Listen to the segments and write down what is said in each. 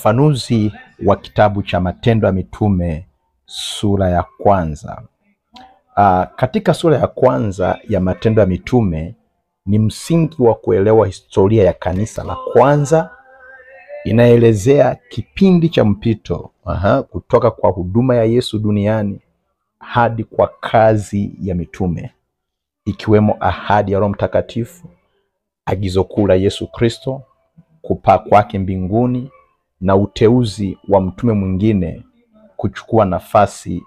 Ufafanuzi wa kitabu cha Matendo ya Mitume sura ya kwanza. Katika sura ya kwanza ya Matendo ya Mitume ni msingi wa kuelewa historia ya kanisa la kwanza. Inaelezea kipindi cha mpito kutoka kwa huduma ya Yesu duniani hadi kwa kazi ya mitume, ikiwemo ahadi ya Roho Mtakatifu, agizo kuu la Yesu Kristo, kupaa kwake mbinguni na uteuzi wa mtume mwingine kuchukua nafasi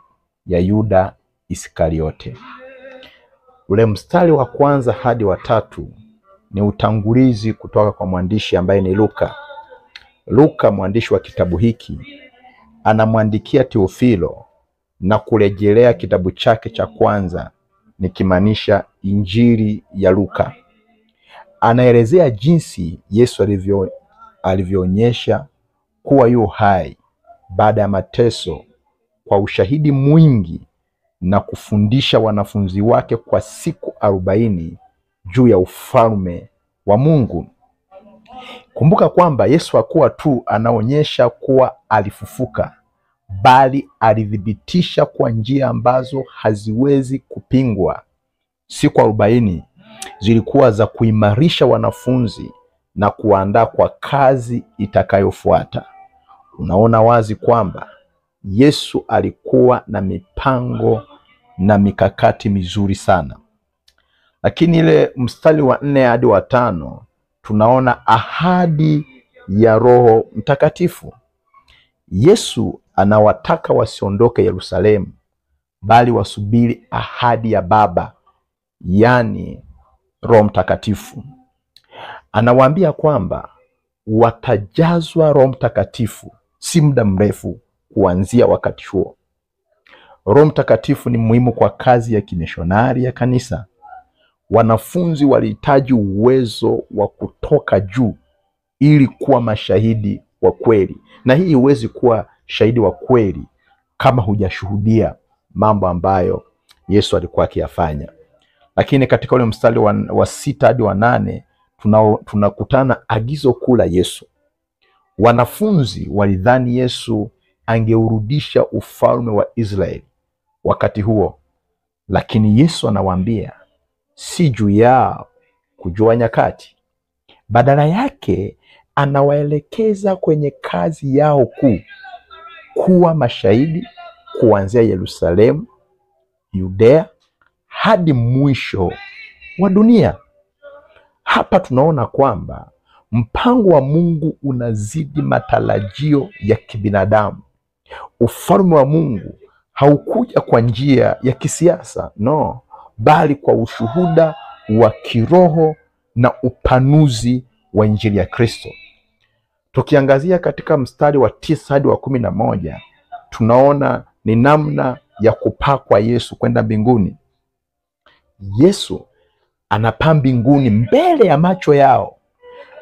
ya Yuda Iskariote. Ule mstari wa kwanza hadi wa tatu ni utangulizi kutoka kwa mwandishi ambaye ni Luka. Luka, mwandishi wa kitabu hiki, anamwandikia Teofilo na kurejelea kitabu chake cha kwanza, nikimaanisha Injili ya Luka. Anaelezea jinsi Yesu alivyoonyesha kuwa yu hai baada ya mateso kwa ushahidi mwingi na kufundisha wanafunzi wake kwa siku 40 juu ya ufalme wa Mungu. Kumbuka kwamba Yesu hakuwa tu anaonyesha kuwa alifufuka, bali alithibitisha kwa njia ambazo haziwezi kupingwa. Siku 40 zilikuwa za kuimarisha wanafunzi na kuandaa kwa kazi itakayofuata. Unaona wazi kwamba Yesu alikuwa na mipango na mikakati mizuri sana. Lakini ile mstari wa 4 hadi wa 5 tunaona ahadi ya Roho Mtakatifu. Yesu anawataka wasiondoke Yerusalemu, bali wasubiri ahadi ya Baba, yani Roho Mtakatifu. Anawaambia kwamba watajazwa Roho Mtakatifu si muda mrefu kuanzia wakati huo. Roho Mtakatifu ni muhimu kwa kazi ya kimishonari ya kanisa. Wanafunzi walihitaji uwezo wa kutoka juu ili kuwa mashahidi wa kweli. Na hii huwezi kuwa shahidi wa kweli kama hujashuhudia mambo ambayo Yesu alikuwa akiyafanya. Lakini katika ule mstari wa 6 hadi wa 8 tunakutana agizo kuu la Yesu. Wanafunzi walidhani Yesu angeurudisha ufalme wa Israeli wakati huo, lakini Yesu anawaambia si juu yao kujua nyakati. Badala yake anawaelekeza kwenye kazi yao kuu, kuwa mashahidi kuanzia Yerusalemu, Yudea hadi mwisho wa dunia. Hapa tunaona kwamba mpango wa Mungu unazidi matarajio ya kibinadamu. Ufalme wa Mungu haukuja kwa njia ya kisiasa, no, bali kwa ushuhuda wa kiroho na upanuzi wa Injili ya Kristo. Tukiangazia katika mstari wa 9 hadi wa 11, tunaona ni namna ya kupaa kwa Yesu kwenda mbinguni. Yesu anapaa mbinguni mbele ya macho yao.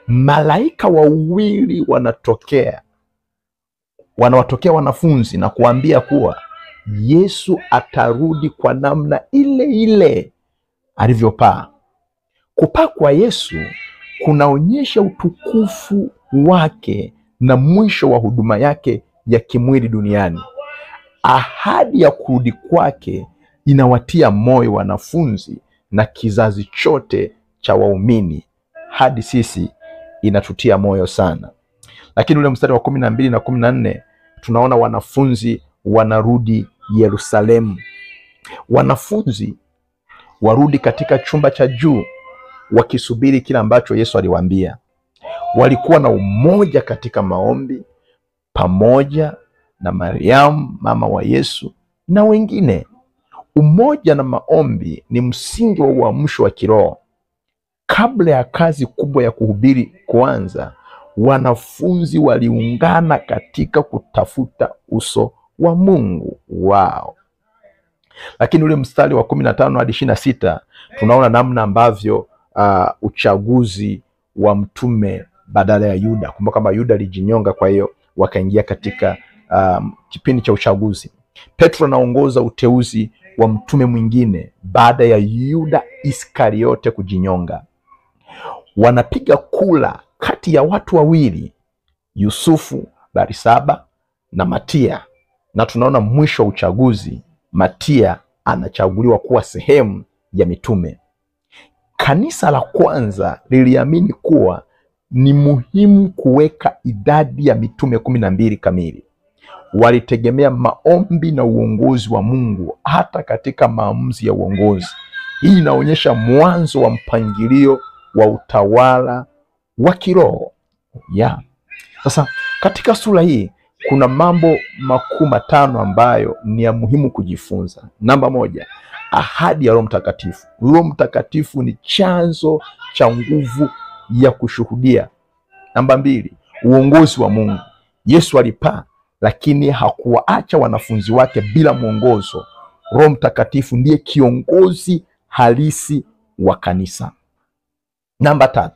Malaika wawili wanawatokea wanafunzi na kuambia kuwa Yesu atarudi kwa namna ile ile alivyopaa. Kupaa kwa Yesu kunaonyesha utukufu wake na mwisho wa huduma yake ya kimwili duniani. Ahadi ya kurudi kwake inawatia moyo wanafunzi na kizazi chote cha waumini. Hadi sisi inatutia moyo sana. Lakini ule mstari wa 12 na 14 tunaona wanafunzi wanarudi Yerusalemu. Wanafunzi warudi katika chumba cha juu wakisubiri kile ambacho Yesu aliwaambia. Walikuwa na umoja katika maombi pamoja na Mariamu mama wa Yesu na wengine. Umoja na maombi ni msingi wa uamsho wa kiroho. Kabla ya kazi kubwa ya kuhubiri kuanza, wanafunzi waliungana katika kutafuta uso wa Mungu wao. Lakini ule mstari wa 15 hadi 26 tunaona namna ambavyo uchaguzi wa mtume badala ya Yuda. Kumbuka kama Yuda alijinyonga, kwa hiyo wakaingia katika kipindi cha uchaguzi. Petro anaongoza uteuzi wa mtume mwingine baada ya Yuda Iskariote kujinyonga. Wanapiga kula kati ya watu wawili, Yusufu Barsaba na Matia, na tunaona mwisho wa uchaguzi Matia anachaguliwa kuwa sehemu ya mitume. Kanisa la kwanza liliamini kuwa ni muhimu kuweka idadi ya mitume 12 kamili. Walitegemea maombi na uongozi wa Mungu hata katika maamuzi ya uongozi. Hii inaonyesha mwanzo wa mpangilio wa utawala wa kiroho. Sasa katika sura hii kuna mambo makuu matano ambayo ni ya muhimu kujifunza. Namba 1, ahadi ya Roho Mtakatifu. Roho Mtakatifu ni chanzo cha nguvu ya kushuhudia. Namba 2, uongozi wa Mungu. Yesu alipaa, lakini hakuwaacha wanafunzi wake bila mwongozo. Roho Mtakatifu ndiye kiongozi halisi wa kanisa. Namba 3,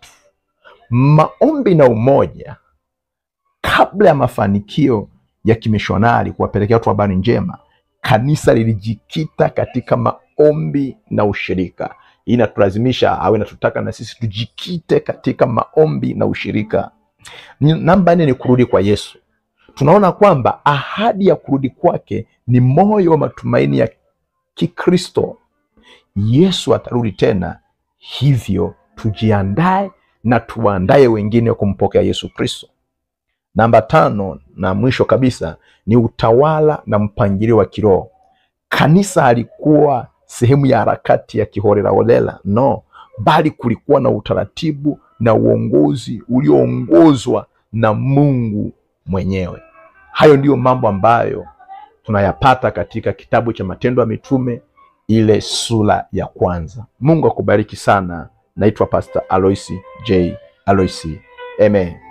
maombi na umoja. Kabla ya mafanikio ya kimishonari kuwapelekea watu habari njema, kanisa lilijikita katika maombi na ushirika. Hii inatulazimisha au inatutaka na sisi tujikite katika maombi na ushirika. Namba 4 ni kurudi kwa Yesu. Tunaona kwamba ahadi ya kurudi kwake ni moyo wa matumaini ya Kikristo. Yesu atarudi tena, hivyo tujiandae na tuandae wengine kumpokea Yesu Kristo. Namba 5 na mwisho kabisa ni utawala na mpangilio wa kiroho. Kanisa halikuwa sehemu ya harakati ya kiholela, no, bali kulikuwa na utaratibu na uongozi ulioongozwa na Mungu mwenyewe. Hayo ndiyo mambo ambayo tunayapata katika kitabu cha Matendo ya Mitume, ile sura ya 1. Mungu akubariki sana. Naitwa Pastor Aloisi J. Aloisi. Amen.